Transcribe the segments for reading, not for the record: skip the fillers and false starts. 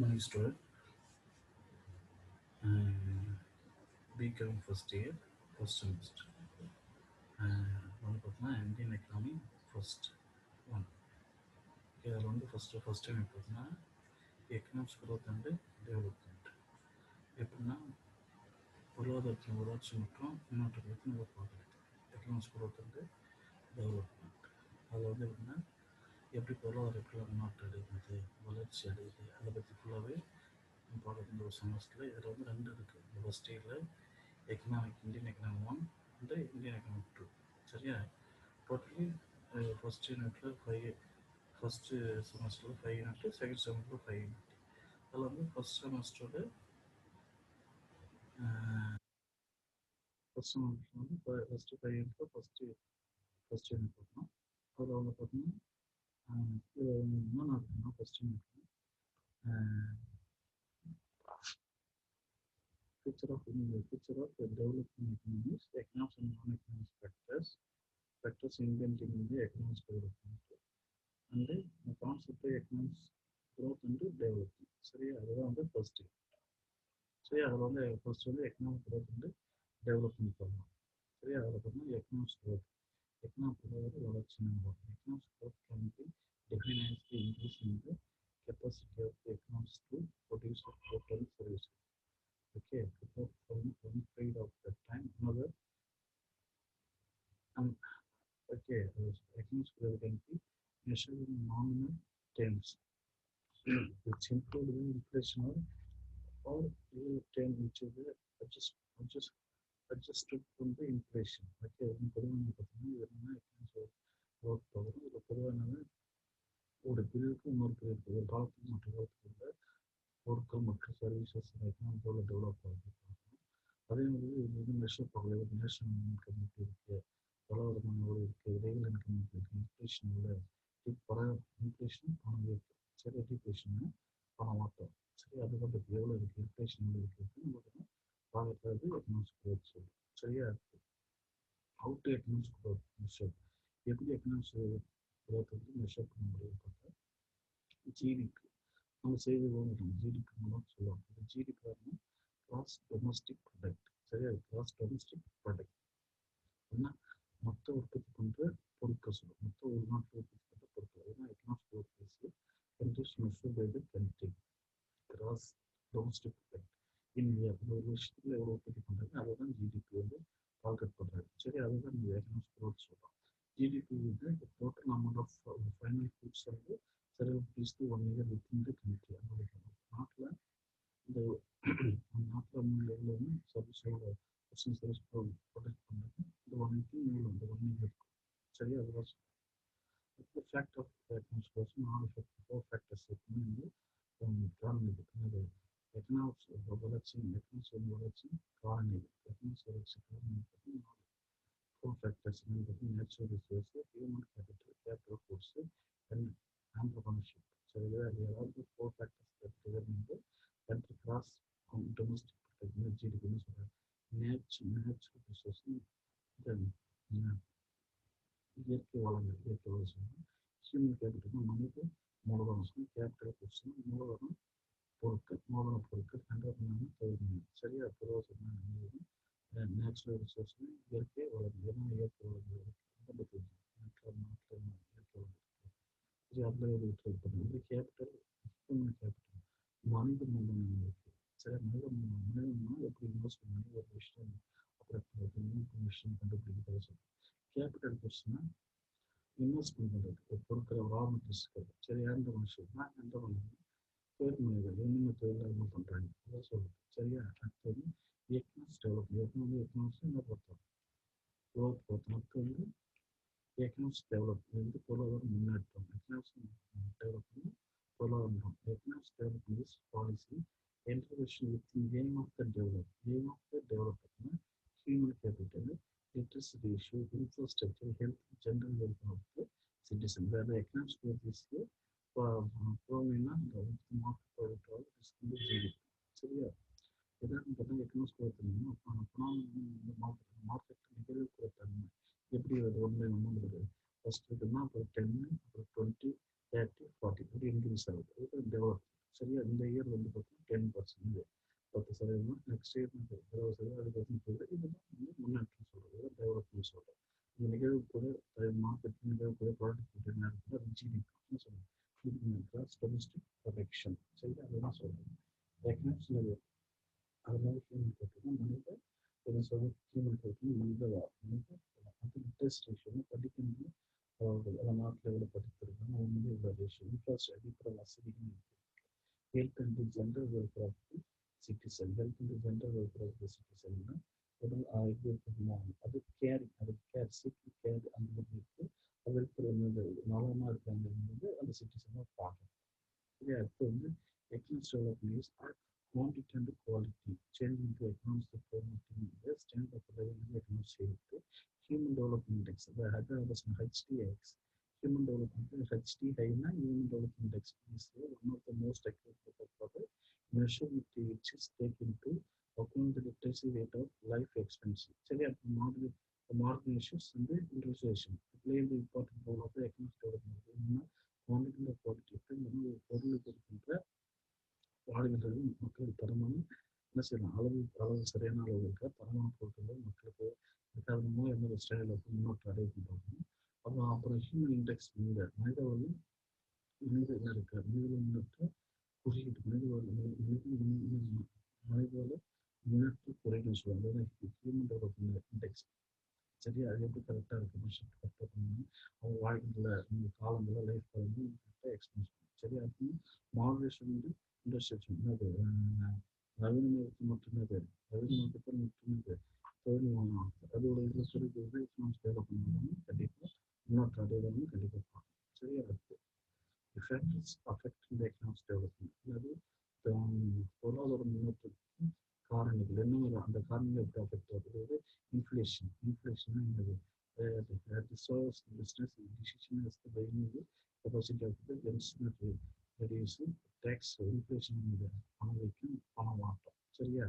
Money store becoming first year, first semester. வந்து பார்த்தீங்கன்னா Indian economy first one. இதில் வந்து ஃபஸ்ட் டைம் பார்த்தீங்கன்னா எக்கனாமிக்ஸ் growth அண்டு டெவலப்மெண்ட். எப்படின்னா பொருளாதாரத்தின் வளர்ச்சி மற்றும் முன்னேற்றத்தை பற்றி நம்ம பார்க்குறது. Economics growth and development. அதில் வந்து எப்படின்னா எப்படி பொருளாதாரம் எப்படிலாம் முன்னேற்றம் அடைகிறது, வளர்ச்சி அடையுது, அதை பற்றி ஃபுல்லாகவே பார்க்குறது இந்த ஒரு செமஸ்டரில். இதில் வந்து ரெண்டு இருக்குது. இந்த ஃபஸ்ட் இயரில் economic Indian economy one and Indian economic two. சரியா? டோட்டலி ஃபஸ்ட் யூனிட்டில் ஃபஸ்ட்டு செமஸ்டரில் 5 யூனிட்டு, செகண்ட் செமஸ்டரில் 5 யூனிட். அதில் வந்து ஃபஸ்ட் செமஸ்டரோட ஃபஸ்ட் செமஸ்டர் வந்து ஃபஸ்ட்டு 5 யூனிட்டில் ஃபஸ்ட் யூனிட் பார்க்கணும். அதில் வந்து பார்த்தீங்கன்னா இது என்ன இருக்குன்னா ஃபஸ்ட் யூனிட்ல future of developing economies, economics and non-economic factors inventing in the economics development, and the concept of economics growth and development. சரியா? அதுதான் வந்து ஃபர்ஸ்ட். சரி, அதில் வந்து ஃபர்ஸ்ட் வந்து எக்கனாமிக் growth வந்து டெவலப்மெண்ட் பண்ணலாம். சரியா? அதில் பார்த்தீங்கன்னா எக்கனாமிக்ஸ் growth, எக்கனாமிக் growth வளர்ச்சி நம்ம economics growth can be defined as the increase in the capacity of the economics to produce total services. Okay, from one period of that time another. um, okay, economics growth can be measured in nominal terms, which include the inflation or real term, which is the adjust, adjust, adjusted from the inflation. Okay, பொதுவாக பார்த்தீங்கன்னா இது என்னன்னா economics growth பார்க்குறோம். இதில் பொதுவாக என்னன்னா ஒரு பிரிவுக்கு இன்னொரு பிரிவுக்கு, ஒரு காலத்துக்கு மற்ற காலத்துக்கு உள்ள பொருட்கள் மற்றும் சர்வீசஸ் எக்கனாமிக் எவ்வளோ டெவலப் ஆகுது பார்க்கணும். அதே மாதிரி இது வந்து மெஷர் பண்ணல, ஒரு நேஷன் இன்கம் எப்படி இருக்குது, பொருளாதாரம் எவ்வளோ இருக்குது, ரியல் இன்கம் எப்படி இருக்குது, இன்ஃப்ளேஷன் எவ்வளோ, இன்ஃப்ளேஷன் பணம் இருக்குது. சரி, டிஃப்ளேஷன் பணம் மாற்றம். சரி, அது வந்து எவ்வளோ இருக்குது, இன்ஃப்ளேஷன் எவ்வளோ இருக்குதுன்னு பார்த்தீங்கன்னா பார்க்கறது எக்கனாமிக்ஸ் growth சொல்லும். சரியா இருக்குது. Out to economics growth measure, எப்படி எக்கனாமிக்ஸ் growth வந்து மெஷர் பண்ண முடியும்னு பார்த்தா ஜிடிபி. நம்ம செய்தி ஜிடிபி மூலம் சொல்லுவாங்க. இந்த ஜிடிபி கிராஸ் டொமஸ்டிக் ப்ராடக்ட். சரியா? கிராஸ் டொமஸ்டிக் ப்ராடக்ட் அப்படின்னா மொத்த உற்பத்தி பண்ணுற பொருட்கள் சொல்லுவோம். மொத்த உள்நாட்டில் உற்பத்தி பண்ணுற பொருட்கள். அதுதான் எக்கனாமிக்ஸ் growth பேசி countries measure by the country. Gross domestic product India ஒரு வருஷத்துல எவ்வளோ உற்பத்தி பண்ணுறாங்க, அதை தான் ஜிடிபி வந்து டார்கெட் பண்ணுறாங்க. சரி, அதுதான் இந்த எக்கனாமிக்ஸ் growth சொல்கிறோம். ஜிடிபி வந்து total amount of final foods வந்து செலவு பீஸ்க்கு 1 இயர் வித்தின் த கண்ட்ரி. நாட்டில் இந்த நாட்டில் எவ்வளோ சர்வீஸோட சர்வீஸ் ப்ரொடெக்ட் பண்ணுறது இந்த 1 இயர்க்கு எவ்வளோ இந்த 1 இயர் இருக்கும். சரி, அதுதான் the fact of economics growth, four factors எப்பவுமே வந்து காரணம் இருக்குது. எக்கனாமிக்ஸ் வளர்ச்சி, எக்கனாமிக்ஸ் வளர்ச்சி காரணி, எக்கனாமிக்ஸ் வளர்ச்சி காரணி பார்த்தீங்கன்னா 4 factors பார்த்தீங்கன்னா natural resource, human capital force and entrepreneurship. So இது ஏதாவது 4 factors வந்து கண்ட்ரி கிராஸ் டொமஸ்டிக் ப்ராடக்ட் ஜிடிபின்னு சொல்கிறாங்க. நேச்சுரல் ரிசோர்ஸ் இயற்கை வளங்கள், இயற்கை வளம் சொன்னால் ஹியூமன் கேபிட்டல் மனித மூலதனம் சொன்னால் கேபிட்டல் ஃபோர்ஸ்னா மூலதனம் பொருட்கள், மூலதன பொருட்கள், ஆண்டர்பிரினர் தொழில். சரியா? பொதுவாக சொன்னால் நேச்சுரல் ரிசோர்ஸ்னா இயற்கை வளங்கள். ஏன்னா இயற்கை வளங்கள் இருக்குது நாட்டில் இயற்கை வளங்கள் இருக்குது. சரி, அதில் ஒரு ட்ரேட் பண்ணுறது. கேபிட்டல், ஹியூமன் கேபிட்டல் மனித மூலதனம் இருக்குது. சரி, மனிதனா எப்படி இன்வெஸ்ட் பண்ணி ஒரு விஷயம் ஆப்ரேட் பண்ணுறது, இன்னொரு விஷயம் கண்டுபிடிக்கிறது சொல்லுங்கள். கேபிட்டல் ஃபோர்ஸ்னா இன்வெஸ்ட்மெண்ட் பண்ணுறது, ஒரு பொருட்களை ரா மெட்டீரியல்ஸ்க்கு. சரி, ஆண்டர்பிரினர்ஷிப்னா தொழில் முனைவர் என்னென்ன தொழிலாளர்கள் பண்ணுறாங்க அதை சொல்லுது. சரியா? அடுத்தது எக்கனாமிக்ஸ் டெவலப்மெண்ட். எக்கனாமிக்ஸ் என்ன பார்த்தோம், growth பார்த்தோம். அடுத்து வந்து எக்கனாமிக்ஸ் டெவலப்மெண்ட் வந்து பொருளாதார முன்னேற்றம். எக்கனாமிக்ஸ் டெவலப்மெண்ட் பொருளாதாரம். Economics development is policy intervention with aim of the development human capital, literacy issue, infrastructure, health, general welfare of the citizen. Where the economic growth is ப்ரோமினா இந்த market ப்ராடக்டாக discount GDP. சரியா? எதாவது பார்த்தா economics growth இல்லைன்னா பணம் வந்து market நிகழ்வுக்குற தன்மை எப்படி வருது, 1/1 வருது. ஃபர்ஸ்ட் இருக்குன்னா அப்புறம் 10, அப்புறம் 20, 30, 40 இப்படி இன்க்ரீஸ் ஆகுது. அதுக்கு டெவலப். சரியா? இந்த இயர் 10%. 10% நெக்ஸ்ட் இயர் 20%, அதுக்கு போகுது. இதுதான் முன்னேற்றம் சொல்கிறது, டெவலப்மெண்ட் சொல்கிறது. இந்த நிகழ்வு கூட மார்க்கெட் நிகழ்வு கூட ப்ராடக்ட் என்ன இருக்குன்னா ஜிடிபி சொல்லுவோம். இது டொமஸ்டிக் ப்ரொடக்ஷன். சரி, அதுதான் சொல்கிறது. எக்கனாமிக்ஸில் அதனால ஹியூமன் கேபிட்டல் மனித என்ன சொல்றது, ஹியூமன் கேபிட்டல் மனித அது லிட்ரேசி ரேஷியோ படிக்கணும். அந்த நாட்டில் எவ்வளோ படித்திருக்காங்க, அவங்க இவ்வளோ ரேஷியோ இன்ஃப்ராஸ்ட்ரக்சர் அடிப்படை வசதிகள் health and general welfare of the citizen. Health and general welfare of the சிட்டிசன்னா உடல் இது அது கேர், அது கேர் சிட்டி கேர் அந்த மாதிரி இருக்குது. அதற்கு நலமாக இருக்காங்கிறது அந்த சிட்டிசனாக பார்க்கணும். சரியா? அடுத்து economics development is quantity and quality, change into economics the promoting the strength of the economic shape. Human Development Index, the HDX, Human Development HDI, Human Development Index is one of the most accurate for the measure which is taken to account the literacy rate of life expectancy. So, the modern issues and the industrialization play the important role of the economic development. Quantity and quality வாழ்கின்றது மக்களுக்கு தரமான என்ன செய்யலாம், அளவு சரியான அளவு இருக்க தரமான பொருட்கள் மக்களுக்கு காரணமாக எந்த ஒரு ஸ்டைலில் முன்னோட்டம் அடையப்படுறாங்க. அப்புறம் ஹியூமன் இண்டெக்ஸ் மனித என்ன இருக்கு, மனித முன்னேற்ற குறியீடு, மனிதோட முன்னேற்ற குறைகள் சொல்லுவாங்க. Human development index. சரி, அது எப்படி கரெக்டாக இருக்குது கரெக்டாக பண்ணணும். அவங்க வாழ்க்கையில் இந்த காலங்களில் லைஃப் கரெக்டாக எக்ஸ்பீரியன்ஸ் பண்ணும். சரி, அது மாடரேஷன் இண்டஸ்ட்ரியேஷன் என்னது, நவீனமயத்தை மட்டுமே நவீனமயத்தை மட்டுமே தொழில்நுட்பம் அதோட இதில் சொல்லிக்கிறது எக்கனாமிக்ஸ் டெவலப் பண்ணணும். கண்டிப்பாக முன்னோட்டம் அடைவதும் கண்டிப்பாக பார்க்கணும். சரியா? இருக்குது ஃபேக்டர்ஸ் அஃபெக்டிங் த எக்கனாமிக்ஸ் டெவலப்மெண்ட், அதாவது பொருளாதார முன்னேற்றத்துக்கு காரணிகள் என்ன, அந்த காரணிகள் எப்படி அஃபெக்ட் ஆகுது. இன்ஃப்ளேஷன் என்னது, resource business decision is the value capacity of the consumer to reduce tax inflation என்னது, பணம் வைக்கும் பணம் மாற்றம். சரியா?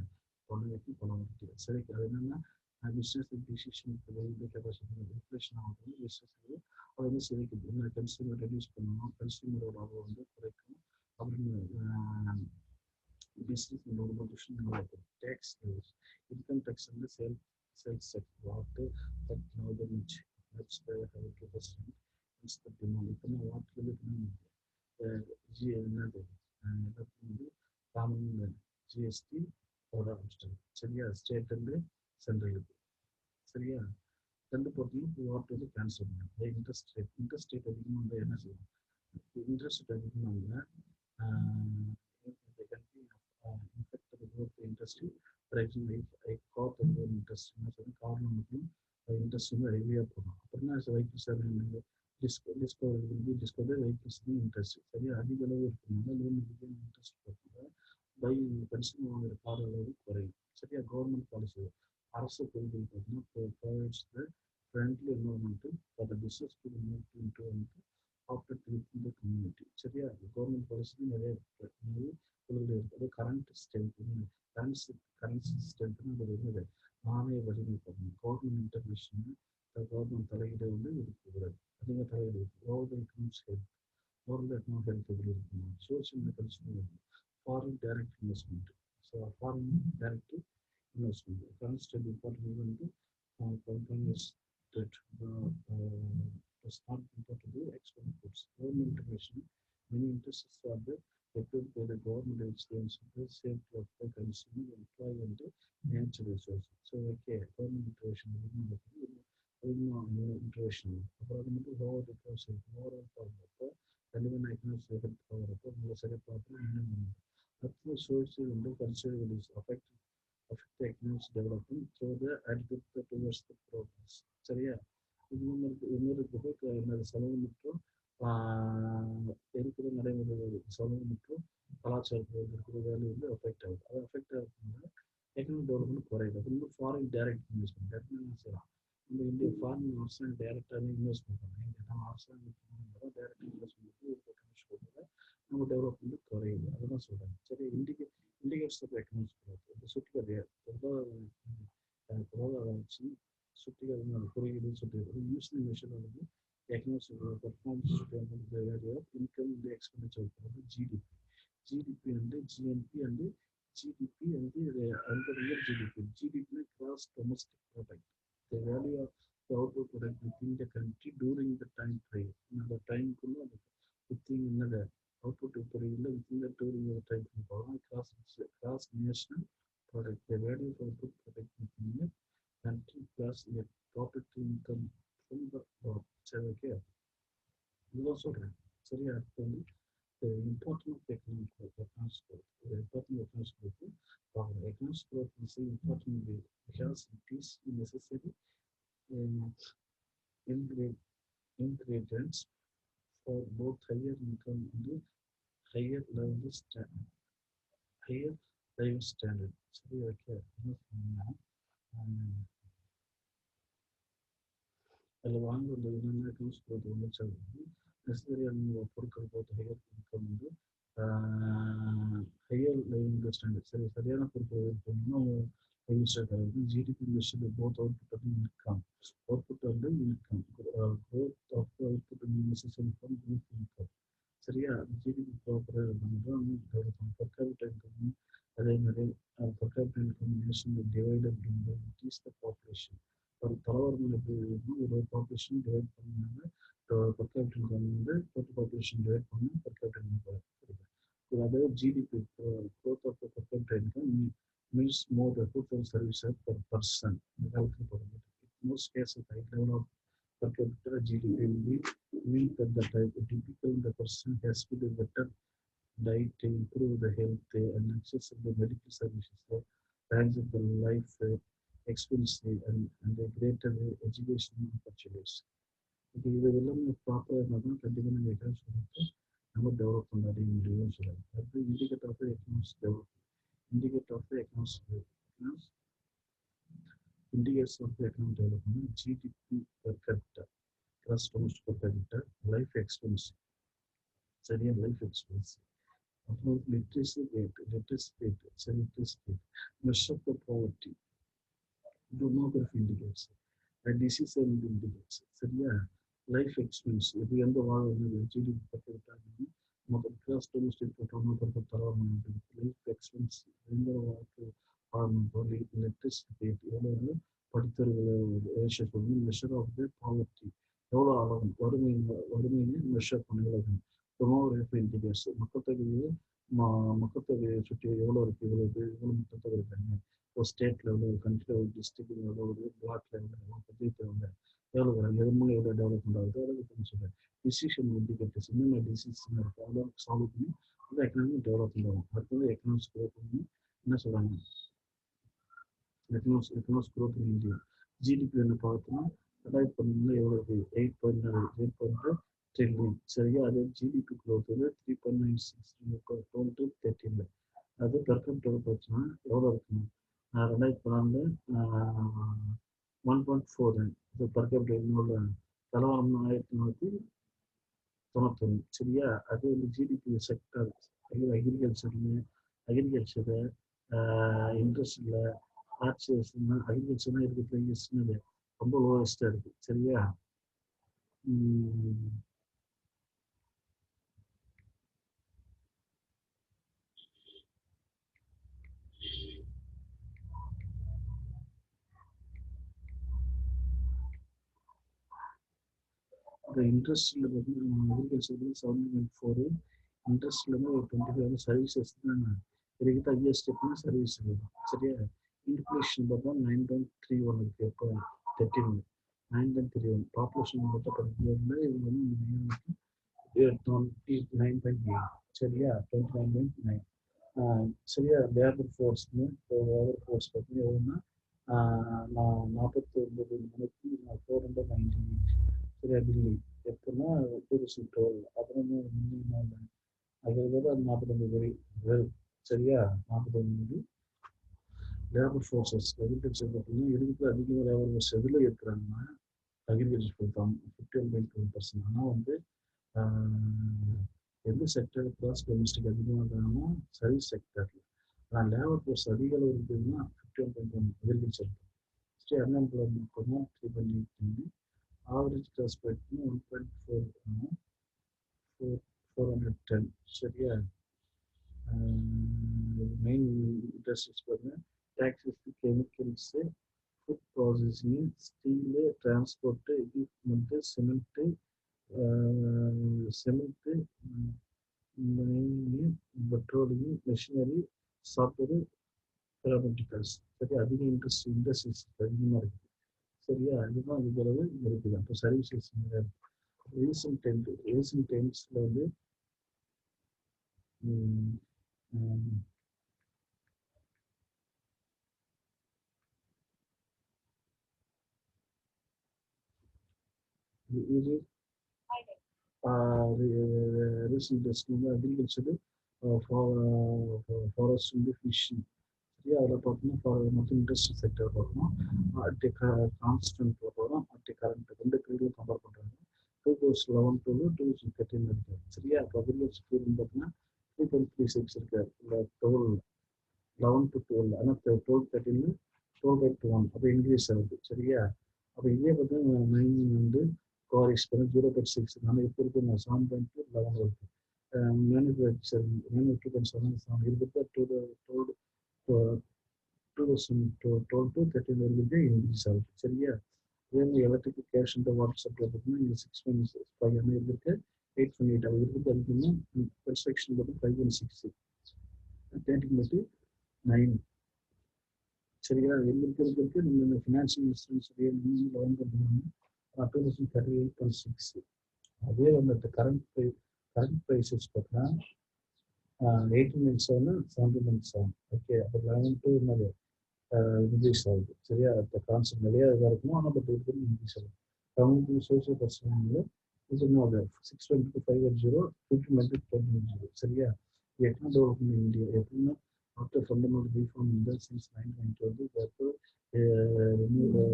பணம் வைக்கும் பணம் மாற்றம். சரி, அது என்னன்னா பிஸ்னஸ் டிசிஷன் கெப்பாசிட்டி இன்ஃப்ளேஷன் ஆகுது. பிஸ்னஸ் அது சிதைக்குது. என்ன கன்சியூமர் ரெடியூஸ் பண்ணணும், கன்சியூமரோட அளவு குறைக்கணும். அப்புறம் business normalization tax rules, income tax and the sales sector water that now the much the 2% is the demand. Now what will it mean? G another common GST or சரியா? State and central. சரியா? ரெண்டு பொறுத்தையும் what வந்து cancel பண்ணுங்க. Interest rate அதிகமாக என்ன செய்யணும், interest அதிகமாக impact the growth industry. For example, I caught the growth industry, காரணம் மட்டும் இண்டஸ்ட்ரி ஹெவியாக போகணும். அப்படின்னா vehicles discover will be discovered vehicles interest. சரியா? அதிக அளவு இருக்கிறதுனால லோன் இன்ட்ரெஸ்ட் போகிறதுனால பை கன்சியூமர் வாங்குற கார் அளவு குறையும். சரியா? கவர்மெண்ட் பாலிசி அரசு கொள்கை பார்த்தீங்கன்னா provides the friendly environment for the business to move into operate with the community. சரியா? கவர்மெண்ட் பாலிசி நிறைய கொள்கை இருக்குது. கரண்ட் ஸ்ட்ரென்த் கரன்சி ஸ்ட்ரென்த்னு அது என்னது, நாணய வடிவமைப்பு கவர்மெண்ட் இன்டர்வென்ஷன் கவர்மெண்ட் தலையீடு இருக்கிறது. அதிக தலையீடு இருக்குது. World economics health, world economic health எப்படி இருக்கணும், social and consumer foreign direct investment. So foreign direct investment constant important companies that does not import to the export goods. Government intervention, many interests are the equipped by the government agencies, the safety of the consumer, employee and the natural resources. So, okay, government intervention, intervention. அப்புறம் அது மட்டும் over ரிகவர்சல் overall பார்க்குறப்போ கண்டிப்பாக economics effect பார்க்குறப்போ உங்களை சரியாக பார்த்து இன்னும் அடுத்த source cultural is affect the economic development through the attitude towards the progress. சரியா? இன்னொரு என்னது செலவு மற்றும் இருக்கிற நடைமுறை செலவு மற்றும் கலாச்சாரத்தில் இருக்கிற வேல்யூ அஃபெக்ட் ஆகுது. அது அஃபெக்ட் ஆகுதுனால எக்கனாமிக் டெவலப்மெண்ட் குறையுது. அது இன்னும் ஃபாரின் டைரக்ட் இன்வெஸ்ட்மெண்ட் என்ன செய்யலாம், நம்ம இந்தியா ஃபாரின் அரசாங்கம் டைரக்டாக இன்வெஸ்ட்மெண்ட் பண்ணுறாங்க. இங்கே நம்ம அரசாங்கம் டைரக்ட் இன்வெஸ்ட்மெண்ட் நம்ம டெவலப்மெண்ட் குறையுது. அதுதான் சொல்கிறாங்க. சரி, இண்டிகேட்டர்ஸ் ஆஃப் எக்கனாமிக்ஸ் growth இந்த சுட்டிக்காரிய பொருளாதார வளர்ச்சி சுட்டிக்கார குறியீடு சுட்டிக்காரு யூஸ்லி மெஷர் வந்து economics performance value of income இந்த எக்ஸ்பெண்டிச்சர் ஜிடிபி வந்து GNP and GDP and the real GDP. GDP gross domestic product. The value of the output product within the country during the time frame. The time within another output within the during the time frame. Cross national product. The value of output product within the country plus the property income from the job. சரி okay இதுதான் சொல்றேன் சரியா இப்போ வந்து the importance of economic growth, economic growth, the importance of economic growth. Economic growth is important because it is necessary um, ingredients for both higher income and higher level standard. Higher life standard. சரி okay அதில் வாங்குவது என்னென்ன use பண்ணுறது வந்து சொல்லுது நெசசரியான பொருட்கள் போட்டு ஹையர் இன்கம் வந்து ஹையர் லிவிங் ஸ்டாண்டர்ட் சரியான பொருட்கள் இருக்கணும்னா யூஸ்டாக வந்து ஜிடிபி மிஷன் போத் அவுட்புட் வந்து இன்கம் அவுட்புட் வந்து income growth of output necessary for growth income சரியா ஜிடிபி ப்ராப்பராக இருந்தால் டெவலப் பண்ணும் பர் கேபிட்டல் இன்கம் அதே மாதிரி per capita income nation divided increase the population ஒரு தலைவர்கள் எப்படி ஒரு பாப்புலேஷன் டிவைட் பண்ணாங்க பர் கேபிட்டல் இன்கம் வந்து டோட்டல் பாப்புலேஷன் டிவைட் பண்ணி பர் கேபிட்டல் இன்கம் கிடைக்கும் அதாவது GDP growth of per capita income means more the total services per person இந்த காலத்தில் போடுறது most cases high level of per capita GDP will be mean that the typical the person has to do better diet to improve the health and access of the medical services, range of the life expenses and the greater education opportunities. இப்போ இது எல்லாமே ப்ராப்பராக இருந்தால் தான் கண்டிப்பாக நம்ம economics வந்து நம்ம டெவலப் பண்ண முடியும்னு சொல்லுவாங்க அது indicator of economics develop indicator of economics indicators of the economic development, GDP per capita, gross domestic per capita, life expectancy, சரியா life expectancy. அப்புறம் literacy rate, measure for poverty, demography indicators, disease indicators, சரியா life expectancy, இது எந்த வாழ்வு GDP per capita மொத்தம் gross domestic product life expectancy, எந்த வாழ்க்கை literacy rate, எவ்வளோ படித்தவர்கள் ரேஷியோ சொல்லி மெஷர் ஆஃப் த பாவர்ட்டி எவ்வளோ ஆகும் வறுமையை மெஷர் பண்ணிக்கலாம் டெமோகிராஃபி இண்டிகேட்டர்ஸ் மக்கள் தொகையை சுற்றி எவ்வளோ இருக்குது இவ்வளோ மக்கள் தொகை இருக்காங்க ஒரு ஸ்டேட் லெவலில் ஒரு கண்ட்ரி லெவல் டிஸ்ட்ரிக்ட் லெவலில் ஒரு பிளாக் லெவலில் பஞ்சாயத்து லெவலில் எவ்வளோ வராங்க எதுவுமே எவ்வளோ டெவலப்மெண்ட் ஆகுது அதை சொல்கிறேன் டிசிஷன் இண்டிகேட்டர்ஸ் என்னென்ன டிசிஷன் இருக்குது அதெல்லாம் சால்வ் பண்ணி அந்த எக்கனாமிக் டெவலப்மெண்ட் ஆகும் அடுத்தது எக்கனாமிக்ஸ் க்ரோத் பண்ணி என்ன சொல்கிறாங்க economic growth in India. GDP வந்து பார்த்தோம்னா 2013 எவ்வளோ 8.9 ட்ரில்லியன் சரியா அது ஜிடிபி க்ரோத் வந்து 3.96 2013 அது பெர் கேபிட்டல் பார்த்தோம்னா எவ்வளோ இருக்குன்னா 2014 1.4 இது பெர் கேபிட்டல் இன்னொரு தலைவரம் 1991 சரியா அது வந்து ஜிடிபி செக்டர் அக்ரிகல்ச்சரு இண்டஸ்ட்ரியில் ஆர்ட்ஸ்னா அக்ரிகல்ச்சர்னா இருக்கிறதுல சின்னது ரொம்ப லோவஸ்டாக இருக்குது சரியா இந்த இண்டஸ்ட்ரியில் பார்த்தீங்கன்னா அக்ரிகல்ச்சர் 7.4 இண்டஸ்ட்ரியில் ஒரு 25 சர்வீசஸ் தான் இதுக்கிட்ட ஹையஸ்ட் ஸ்டெப்னா சர்வீஸ் சரியா இன்ஃப்ளேஷன் பார்த்தா 9.31 இருக்குது எப்போ 13 9.31 பாப்புலேஷன் பார்த்தா பர்டிகுலரில் இவங்க வந்து 29.8 சரியா 29.9 சரியா லேபர் ஃபோர்ஸ்னு லேபர் ஃபோர்ஸ் பார்த்தீங்கன்னா எவ்வளோன்னா 49 மணிக்கு 498 சரியா டிகிரி எப்போன்னா 2012 அப்புறம் அதோட 49 சரியா 49 லேபர் ஃபோர்ஸஸ் அக்ரிகல்ச்சர் பார்த்தீங்கன்னா இருக்கிற அதிகமாக லேபர் ஃபோர்ஸ் எதில் இருக்கிறாங்கன்னா அக்ரிகல்ச்சர் தான் 51.2%. ஆனால் வந்து எந்த செக்டர் கிராஸ் டொமஸ்டிக் அதிகமாக இருக்காங்கன்னா சர்வீஸ் செக்டரில் ஆனால் லேபர் ஃபோர்ஸ் அதிக அளவு இருக்குதுன்னா 51.1 அக்ரிகல்ச்சர் ஸ்டே அன்எம்ப்ளாய்மெண்ட் பார்த்தா 3.8 ஆவரேஜ் கிராஸ் ரேட்னா 1.4 410 சரியா main industries பார்த்தீங்கன்னா textiles, chemicals, food processing, steel, transport, equipment, cement, mining, petroleum, machinery, software, therapeuticals. சரி, அதிக இண்டஸ்ட்ரீஸ் அதிகமாக இருக்குது. சரியா, அதுதான் இதுகளவு இருக்குது. அப்போ சர்வீசஸ் ரீசன்ட் டைம்ஸில் வந்து இது ரீசன்ட் டேஸ்க்கு வந்து அக்ரிகல்ச்சரு, ஃபாரஸ்ட் வந்து ஃபிஷிங். சரியா, அதில் பார்த்தோம்னா மொத்தம் இண்டஸ்ட்ரி செக்டர் பார்க்கணும். கான்ஸ்டன்ட்ல போகிறோம். கரண்ட் ரெண்டு பீரியடும் கம்பேர் பண்ணுறாங்க. 2011 to 2013 இருக்குது. சரியா, அப்போ அக்ரிகல்ச்சர் பீரியட் பார்த்தீங்கன்னா 3.36 இருக்காரு. இல்லை 11 to 12, ஆனால் 12-13 12/1 அப்போ இன்க்ரீஸ் ஆகுது. சரியா, அப்போ இதே பார்த்தீங்கன்னா மைனிங் வந்து குவாரிஸ் பண்ணி 0.6, ஆனால் இப்போ இருக்கு 7.11 இருக்கு. மேனுஃபேக்சரிங் 2.7 இருக்குது. 2012 to 13 இருக்குது இன்க்ரீஸ் ஆகுது. சரியா, இதே மாதிரி எலக்ட்ரிக் கேஷ் இந்த வாட்டர் சப்ளை பார்த்தீங்கன்னா இங்கே 6.5 இருக்குது. 8.8 அது இருக்குது. அதுக்குன்னா கன்ஸ்ட்ரக்ஷன் பார்த்தீங்கன்னா 5.6, டேண்டிங் பற்றி 9. சரியா, இருக்கிறதுக்கு நம்ம இந்த ஃபினான்ஷியல் இன்ஸ்ட்ருமெண்ட்ஸ் 2038.6. அதே வந்து கரண்ட் ப்ரைஸஸ் பார்த்தீங்கன்னா 18.7, 17.7. ஓகே, அப்போ 11 to என்னது இன்க்ரீஸ் ஆகுது. சரியா, இப்போ கான்செப்ட் நிறைய இதாக இருக்கும். ஆனால் பட் இது இன்க்ரீஸ் ஆகும். கம்யூனிட்டி சோசியல் பர்சனல் இது இன்னொரு 6.5.0, 50.20. சரியா, எக்கனாமிக் டெவலப்மெண்ட் இந்தியா எப்படின்னா after fundamental reform in the since 1920, therefore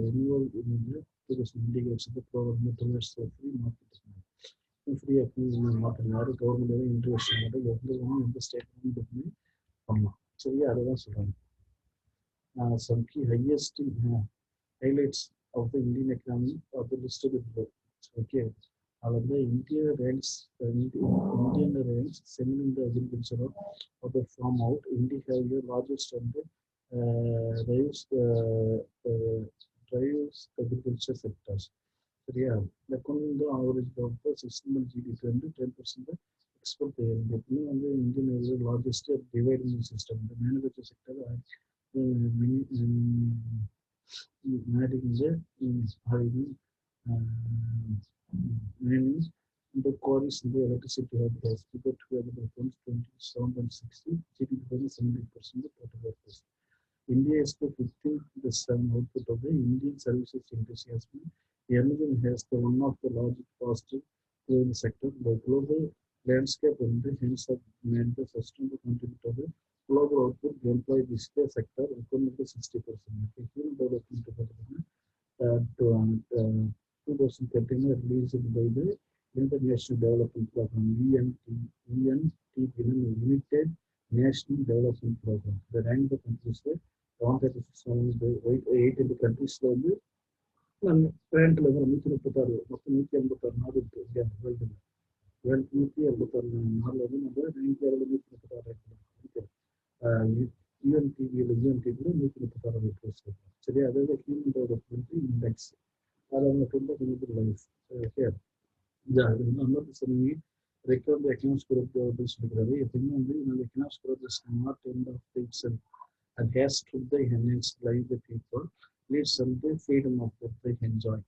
renewal in the integrates the program towards the free market economy. Free economy market government interest எந்த statement பண்ணி பண்ணலாம். சரியா, அதுதான் சொல்றாங்க. Some key highest highlights of the Indian economy are the listed below. Okay, the Indian ranks sending the agriculture of the farm out. India has the largest and drives agriculture sectors. So yeah, the average of the system GDP and 10% export. The Indian is the largest dividing system. The manufacturing sector many the quarries in the electricity hub has figured together by 27.60, GDP 70% of total output. India is the 15th output of the Indian services industry has been. The emerging has the one of the largest fastest growing sector. The global landscape and the hence have made the sustainable contributor to the global output gained by this sector economic 60%. The human development to 2013 released by the International Development Program United National Development Program. The rank the countries were 136 in the countries வந்து rank level 136 மொத்தம் 186 நாடு இருக்கு India world. 186 நாடுல வந்து நம்ம rank லெவலில் 136 யூஎன்டிபியில் 136 இருக்கு. சரி, அதாவது ஹியூமன் டெவலப்மெண்ட் இண்டெக்ஸ், அதை அவங்க கொஞ்சம் லைஃப். ஓகே, another சொல்லி record the economic growth அப்படின்னு சொல்லிக்கிறாரு. எப்படின்னா வந்து இந்த economic growth is not end of itself and has to the enhance life the people leads some the freedom of what they enjoy.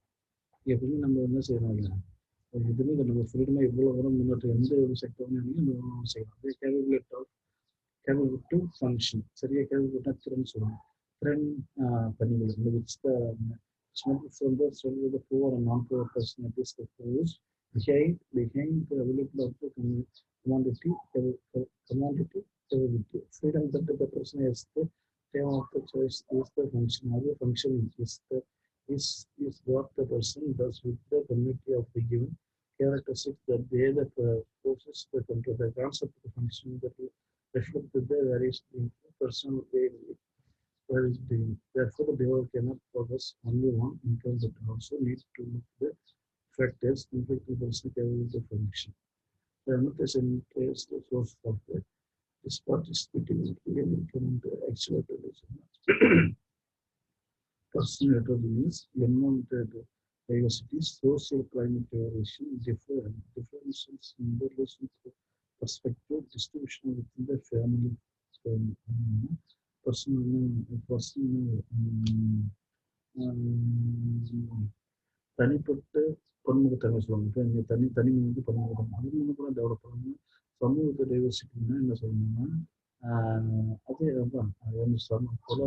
எப்படின்னு நம்ம என்ன செய்யறாங்க, எதுவுமே நம்ம ஃப்ரீடமா எவ்வளோ வரும் முன்னாடி எந்த ஒரு செக்டர்னு நம்ம செய்யலாம். Cable to function. சரியா, கேபிள் திறன் சொல்லணும். திறன் பணிகள் இந்த which the poor and non-poor personalities the pros behind the available of the commodity availability. Freedom that the person has the time of the choice is the function. Other function is what the person does with the community of the given characteristics that they the process the control. The concept of the function that reflect the various personal being. Therefore, the developer cannot progress only one income, but also needs to look the factors influencing the personal capability of function. The annotation is the source of the This participating really come to actual relation. Personal heterogeneous, environmental diversity, social climate variation, differences in the relationship perspective, distribution within the family, personal தனிப்பட்ட பன்முகத்தன்மை சொல்லுவாங்க. இப்போ இங்கே தனிமனித பன்முகத்தன்மை அது இன்னும் கூட டெவலப் பண்ணணும். சமூகத்தை டைவர்சிட்டின்னா என்ன சொல்லணும்னா அதே தான் அது வந்து போல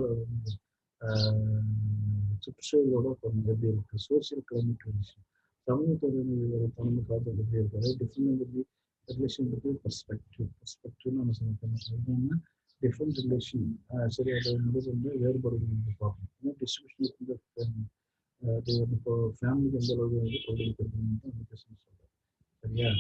சுற்றுச்சூழலோட கொஞ்சம் எப்படி இருக்குது சோசியல் கிளைமேட் விஷயம் சமூகத்தோட தலைமை காலத்தில் எப்படி இருக்குது அதாவது டிஃப்ரெண்ட் ரிலேஷன் இருக்குது பெர்ஸ்பெக்டிவ்னு நம்ம சொன்னோம்னா டிஃப்ரெண்ட் ரிலேஷன் சரி அதை வந்து வேறுபாடுகள் பார்க்கணும் ஏன்னா டிஸ்ட்ரிபியூஷன் இப்போ ஃபேமிலிக்கு எந்த அளவுக்கு வந்து பங்களிப்பு இருக்குன்னு அந்த கொஸ்டின் சொல்கிறேன் சரியா